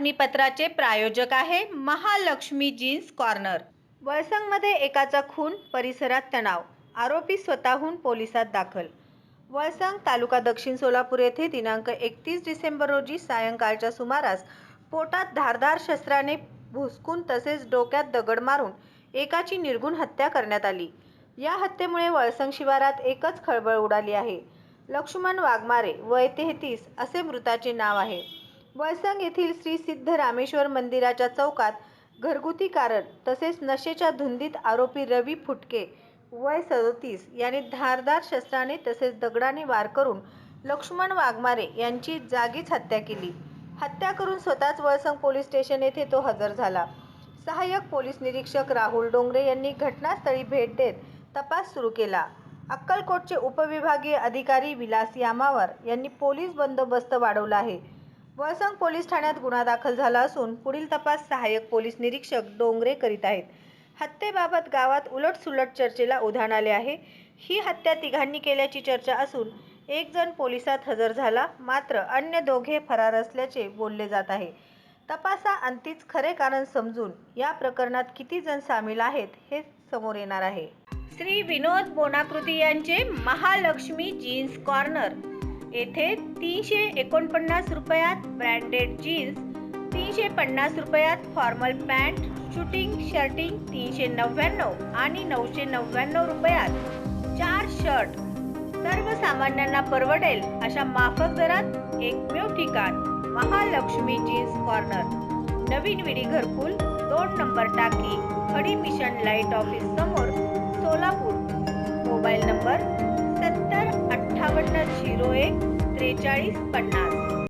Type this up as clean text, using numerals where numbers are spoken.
बातमीपत्राचे प्रायोजक आहे Mahalakshmi jeans corner. वळसंगमध्ये एकाचा खून, परिसरात तणाव, आरोपी स्वतःहून पोलिसात दाखल। वळसंग तालुका दक्षिण सोलापूर येथे दिनांक 31 डिसेंबर रोजी सायंकाळच्या सुमारास पोटात धारदार शस्त्राने भुसकून तसेच डोक्यात दगड मारून एकाची निर्घृण हत्या करण्यात आली। या हत्येमुळे वळसंग शिवारात एकच खळबळ उडाली आहे। लक्ष्मण वाघमारे वय 33 असे मृताचे नाव आहे। वळसंग येथील श्री सिद्ध रामेश्वर मंदिराच्या चौकात घरगुती कारण तसेच नशेच्या धुंदीत आरोपी रवी फुटके वय 37 याने धारदार शस्त्राने तसेच दगडाने वार करून लक्ष्मण वाघमारे यांची जागीच हत्या केली। हत्या करून स्वतःच वळसंग पोलीस स्टेशन येथे तो हजर झाला। सहाय्यक पोलीस निरीक्षक राहुल डोंगरे यांनी घटनास्थळी भेट देत तपास सुरू केला। अक्कलकोटचे उपविभागीय अधिकारी विलास यामावर यांनी पोलीस बंदोबस्त वाढवला आहे। वळसंग पोलीस ठाण्यात गुन्हा दाखल झाला असून पुढील तपास सहाय्यक पोलीस निरीक्षक डोंगरे करीत आहेत। हत्येबाबत गावात उलटसुलट चर्चेला उधाण आले आहे। ही हत्या तिघांनी केल्याची चर्चा असून एक जण पोलिसात हजर झाला, मात्र अन्य दोघे फरार असल्याचे बोलले जात आहे। तपासाअंतीच खरे कारण समजून या प्रकरणात किती जण सामील आहेत हे समोर येणार आहे। श्री विनोद बोनाकृती यांचे महालक्ष्मी जीन्स कॉर्नर येथे 349 रुपयात ब्रँडेड जीन्स, 350 रुपयात फॉर्मल पॅन्ट, शूटिंग शर्टिंग 399 आणि 999 रुपयात 4 शर्ट सर्वसामान्यांना परवडेल अशा माफक दरात एकमेव ठिकाण महालक्ष्मी जीन्स कॉर्नर, नवीन विडी घरकुल, 2 नंबर टाकी, खडी मिशन लाईट ऑफिस समोर, सोलापूर। Mobile number 70 58 01 43 50।